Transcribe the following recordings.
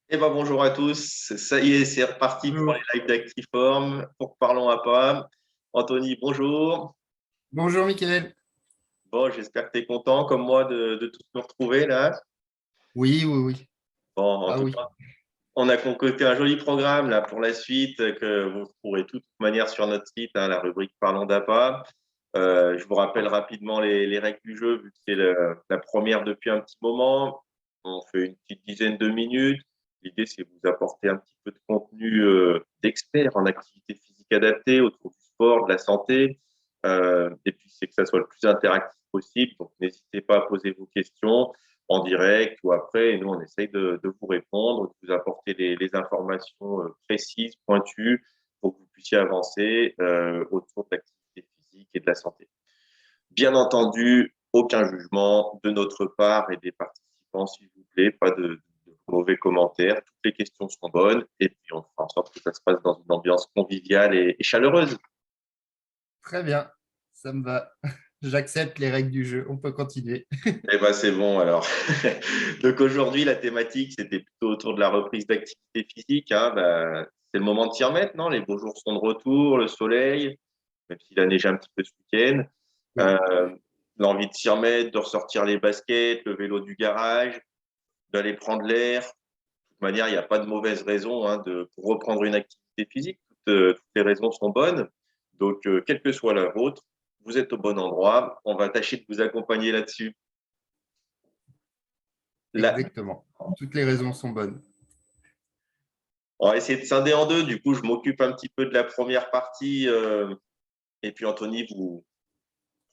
Eh ben, bonjour à tous, ça y est, c'est reparti pour les Bonjour. lives d'Actiform, pour Parlons à pas. Anthony, bonjour. Bonjour Mickaël. Bon, j'espère que tu es content comme moi de tous nous retrouver là. Oui, oui, oui. Bon, en Ah tout oui. cas, on a concocté un joli programme là pour la suite que vous trouverez de toute manière sur notre site, hein, la rubrique Parlons d'APA. Je vous rappelle rapidement les règles du jeu, vu que c'est la première depuis un petit moment. On fait une petite dizaine de minutes. L'idée, c'est de vous apporter un petit peu de contenu d'experts en activité physique adaptée autour du sport, de la santé. Et puis, c'est que ça soit le plus interactif possible. Donc, n'hésitez pas à poser vos questions en direct ou après. Et nous, on essaye de vous répondre, de vous apporter les informations précises, pointues, pour que vous puissiez avancer autour de l'activité physique et de la santé. Bien entendu, aucun jugement de notre part et des participants, s'il vous plaît, pas de mauvais commentaires. Toutes les questions sont bonnes et puis on fera en sorte que ça se passe dans une ambiance conviviale et chaleureuse. Très bien. Ça me va. J'accepte les règles du jeu. On peut continuer. Eh ben, c'est bon alors. Donc aujourd'hui, la thématique, c'était plutôt autour de la reprise d'activité physique, hein. Ben, c'est le moment de s'y remettre, non? Les beaux jours sont de retour, le soleil, même s'il a neigé un petit peu ce week-end. Oui, Euh, L'envie de s'y remettre, de ressortir les baskets, le vélo du garage, d'aller prendre l'air. De toute manière, il n'y a pas de mauvaise raison, hein, pour reprendre une activité physique. Toutes les raisons sont bonnes. Donc, quelle que soit la vôtre, vous êtes au bon endroit. On va tâcher de vous accompagner là-dessus. Là, exactement. Toutes les raisons sont bonnes. on va essayer de scinder en deux. Du coup, je m'occupe un petit peu de la première partie. Et puis, Anthony vous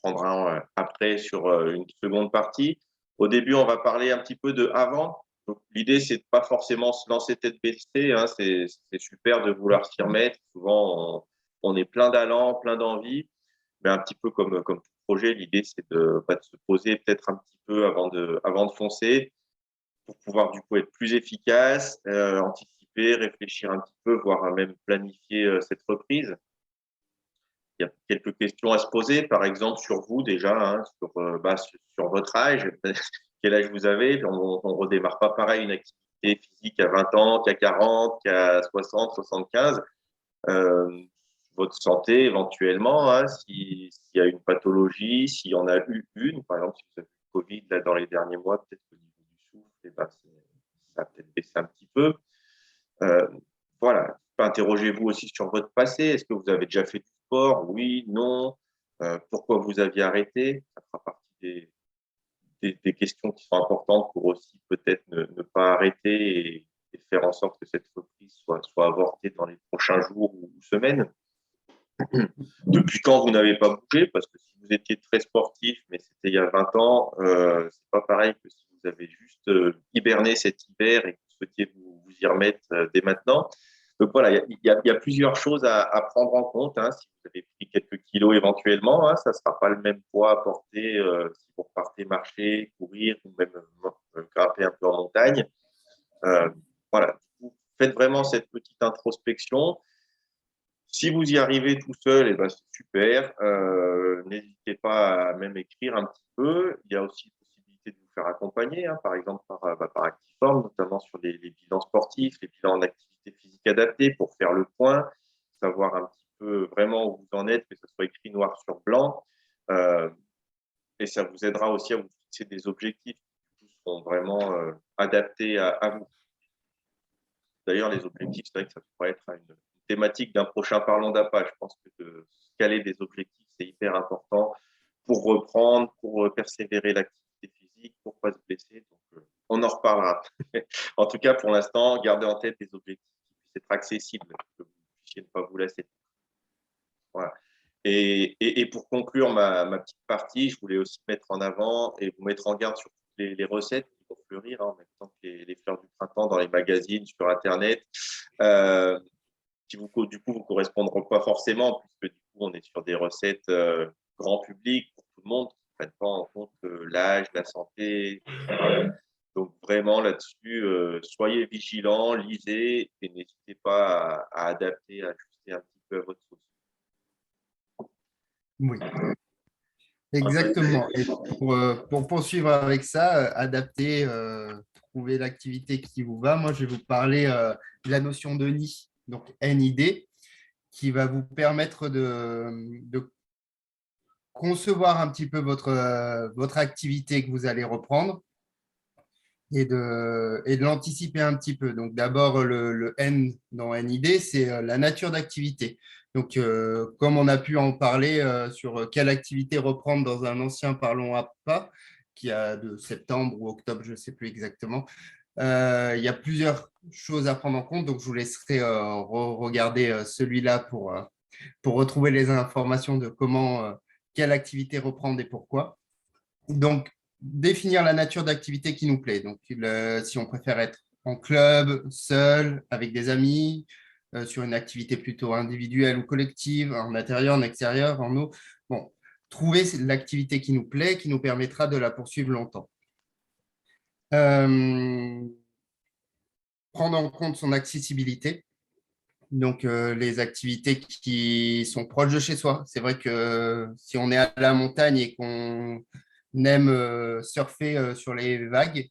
prendra après sur une seconde partie. Au début, on va parler un petit peu de avant. Donc, l'idée, c'est de pas forcément se lancer tête baissée, hein. C'est super de vouloir s'y remettre. Souvent, on est plein d'allant, plein d'envie. Mais un petit peu comme tout projet, l'idée, c'est de se poser peut-être un petit peu avant de foncer pour pouvoir du coup être plus efficace, anticiper, réfléchir un petit peu, voire même planifier cette reprise. Il y a quelques questions à se poser, par exemple sur vous déjà, hein, sur votre âge, quel âge vous avez. On ne redémarre pas pareil une activité physique à 20 ans qu'à 40, qu'à 60, 75. Euh, Votre santé éventuellement, hein, s'il y a une pathologie, s'il y en a eu une, par exemple si vous avez eu le Covid là, dans les derniers mois, peut-être qu'au niveau du souffle, eh ben, ça a peut-être baissé un petit peu. Euh, voilà. Interrogez-vous aussi sur votre passé. Est-ce que vous avez déjà fait du sport? Oui, non. Pourquoi vous aviez arrêté? Ça fera partie des questions qui sont importantes pour aussi peut-être ne pas arrêter et faire en sorte que cette reprise soit avortée dans les prochains jours ou semaines. Depuis quand vous n'avez pas bougé? Parce que si vous étiez très sportif, mais c'était il y a 20 ans, c'est pas pareil que si vous avez juste hiberné cet hiver et que vous souhaitiez vous y remettre dès maintenant. Donc voilà, il y a plusieurs choses à prendre en compte, hein. Si vous avez pris quelques kilos éventuellement, hein, ça ne sera pas le même poids à porter si vous partez marcher, courir ou même grimper un peu en montagne. Euh, voilà, vous faites vraiment cette petite introspection. Si vous y arrivez tout seul, eh ben, c'est super. N'hésitez pas à même écrire un petit peu. Il y a aussi possibilité de vous faire accompagner, hein, par exemple par Actiform, notamment sur les bilans sportifs, les bilans en activité physique adaptée pour faire le point, savoir un petit peu vraiment où vous en êtes, que ce soit écrit noir sur blanc. Euh, et ça vous aidera aussi à vous fixer des objectifs qui seront vraiment adaptés à vous. D'ailleurs, les objectifs, c'est vrai que ça pourrait être une thématique d'un prochain Parlons d'APA. Je pense que de caler des objectifs, c'est hyper important pour reprendre, pour persévérer l'activité physique, pour ne pas se blesser. Donc, on en reparlera. En tout cas, pour l'instant, gardez en tête des objectifs qui puissent être accessibles, que vous puissiez ne pas vous lasser. Voilà. Et pour conclure ma petite partie, je voulais aussi mettre en avant et vous mettre en garde sur toutes les recettes qui vont fleurir, hein, en même temps que les fleurs du printemps dans les magazines, sur Internet, euh, qui du coup vous correspondront pas forcément, puisque du coup on est sur des recettes grand public pour tout le monde, qui ne prennent pas en compte l'âge, la santé, etc. Donc vraiment là-dessus, soyez vigilants, lisez et n'hésitez pas à adapter, à ajuster un petit peu à votre sauce. Oui. Exactement. Et pour poursuivre avec ça, adapter, trouver l'activité qui vous va. Moi, je vais vous parler de la notion de nid, donc NID, qui va vous permettre de concevoir un petit peu votre activité que vous allez reprendre et de l'anticiper un petit peu. Donc, d'abord, le N dans NID, c'est la nature d'activité. Donc, comme on a pu en parler sur quelle activité reprendre dans un ancien Parlons à pas, qui a de septembre ou octobre, je ne sais plus exactement, il y a plusieurs choses à prendre en compte. Donc, je vous laisserai regarder celui-là pour retrouver les informations de quelle activité reprendre et pourquoi. Donc, définir la nature d'activité qui nous plaît. Donc, si on préfère être en club, seul, avec des amis, sur une activité plutôt individuelle ou collective, en intérieur, en extérieur, en eau. Bon, trouver l'activité qui nous plaît, qui nous permettra de la poursuivre longtemps. Euh, Prendre en compte son accessibilité. Donc, les activités qui sont proches de chez soi. C'est vrai que si on est à la montagne et qu'on aime surfer sur les vagues,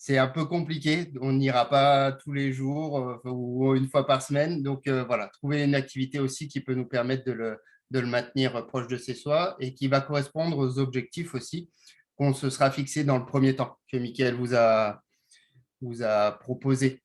c'est un peu compliqué. On n'ira pas tous les jours ou une fois par semaine. Donc, voilà, trouver une activité aussi qui peut nous permettre de le maintenir proche de chez soi et qui va correspondre aux objectifs aussi qu'on se sera fixé dans le premier temps que Mickaël vous a proposé.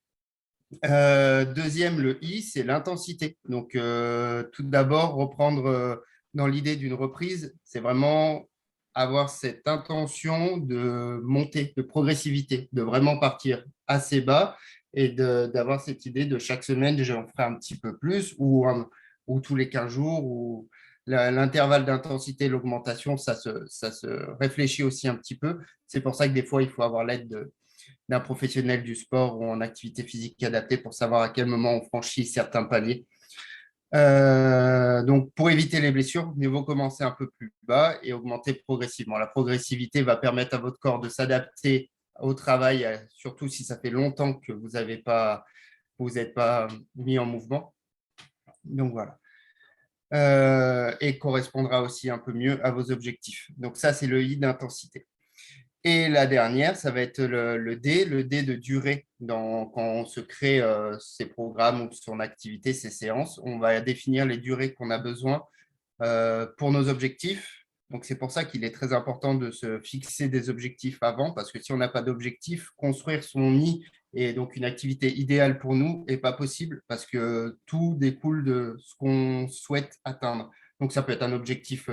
Deuxième, le I, c'est l'intensité. Donc, tout d'abord, reprendre dans l'idée d'une reprise, c'est vraiment avoir cette intention de montée, de progressivité, de vraiment partir assez bas et d'avoir cette idée de chaque semaine, j'en ferai un petit peu plus ou tous les 15 jours ou l'intervalle d'intensité, l'augmentation, ça se réfléchit aussi un petit peu. C'est pour ça que des fois, il faut avoir l'aide d'un professionnel du sport ou en activité physique adaptée pour savoir à quel moment on franchit certains paliers. Donc, pour éviter les blessures, mieux vaut commencer un peu plus bas et augmenter progressivement. La progressivité va permettre à votre corps de s'adapter au travail, surtout si ça fait longtemps que vous n'êtes pas mis en mouvement. Donc, voilà. Et correspondra aussi un peu mieux à vos objectifs. Donc, ça, c'est le I d'intensité. Et la dernière, ça va être le D de durée. Quand on se crée ses programmes ou son activité, ses séances, on va définir les durées qu'on a besoin pour nos objectifs. Donc, c'est pour ça qu'il est très important de se fixer des objectifs avant, parce que si on n'a pas d'objectif, construire son nid et donc une activité idéale pour nous n'est pas possible, parce que tout découle de ce qu'on souhaite atteindre. Donc, ça peut être un objectif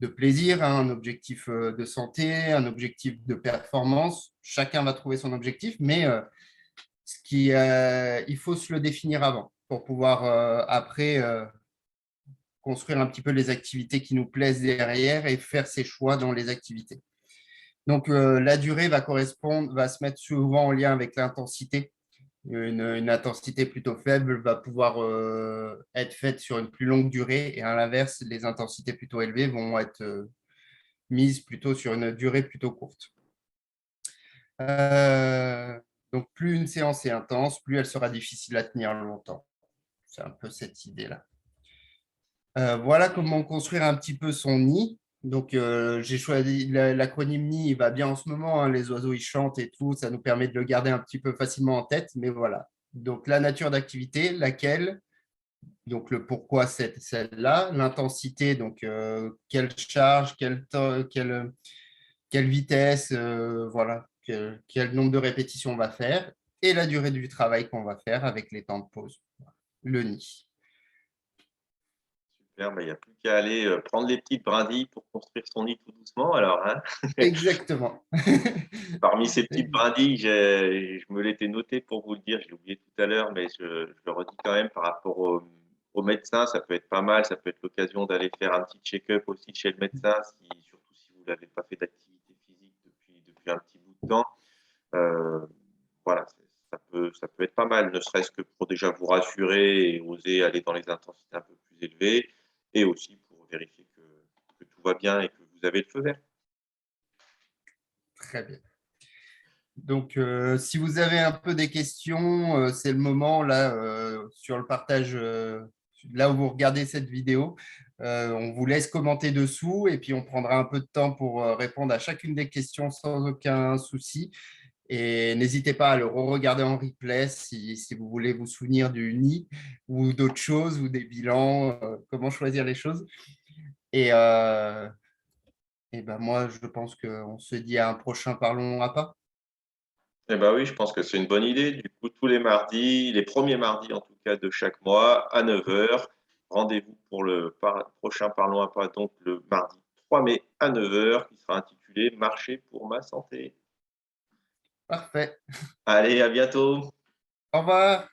de plaisir, un objectif de santé, un objectif de performance. Chacun va trouver son objectif, mais il faut se le définir avant pour pouvoir après construire un petit peu les activités qui nous plaisent derrière et faire ses choix dans les activités. Donc, la durée va se mettre souvent en lien avec l'intensité. Une intensité plutôt faible va pouvoir être faite sur une plus longue durée et à l'inverse, les intensités plutôt élevées vont être mises plutôt sur une durée plutôt courte. Euh, donc, plus une séance est intense, plus elle sera difficile à tenir longtemps. C'est un peu cette idée-là. Voilà comment construire un petit peu son nid. Donc, j'ai choisi l'acronyme nid, il va bien en ce moment, hein, les oiseaux ils chantent et tout, ça nous permet de le garder un petit peu facilement en tête, mais voilà. Donc, la nature d'activité, laquelle, donc le pourquoi celle-là, l'intensité, donc quelle charge, quelle vitesse, voilà, quel nombre de répétitions on va faire, et la durée du travail qu'on va faire avec les temps de pause, le nid. Super, bah, il n'y a plus qu'à aller prendre les petites brindilles pour construire son nid tout doucement. Alors, hein. Exactement. Parmi ces petites brindilles, je me l'étais noté pour vous le dire, j'ai oublié tout à l'heure, mais je le redis quand même par rapport au médecin, ça peut être pas mal, ça peut être l'occasion d'aller faire un petit check-up aussi chez le médecin, surtout si vous n'avez pas fait d'activité physique depuis un petit bout de temps. Euh, voilà, ça peut être pas mal, ne serait-ce que pour déjà vous rassurer et oser aller dans les intensités un peu plus élevées, et aussi pour vérifier que tout va bien et que vous avez le feu vert. Très bien. Donc, si vous avez un peu des questions, c'est le moment là sur le partage là où vous regardez cette vidéo. On vous laisse commenter dessous et puis on prendra un peu de temps pour répondre à chacune des questions sans aucun souci. Et n'hésitez pas à le regarder en replay si vous voulez vous souvenir du nid ou d'autres choses ou des bilans, comment choisir les choses. Et, euh, et ben moi, je pense qu'on se dit à un prochain Parlons à pas. Eh ben oui, je pense que c'est une bonne idée. Du coup, tous les mardis, les premiers mardis en tout cas de chaque mois, à 9 heures, rendez-vous pour le prochain Parlons à pas, donc le mardi 3 mai à 9 heures, qui sera intitulé Marcher pour ma santé. Parfait. Allez, à bientôt. Au revoir.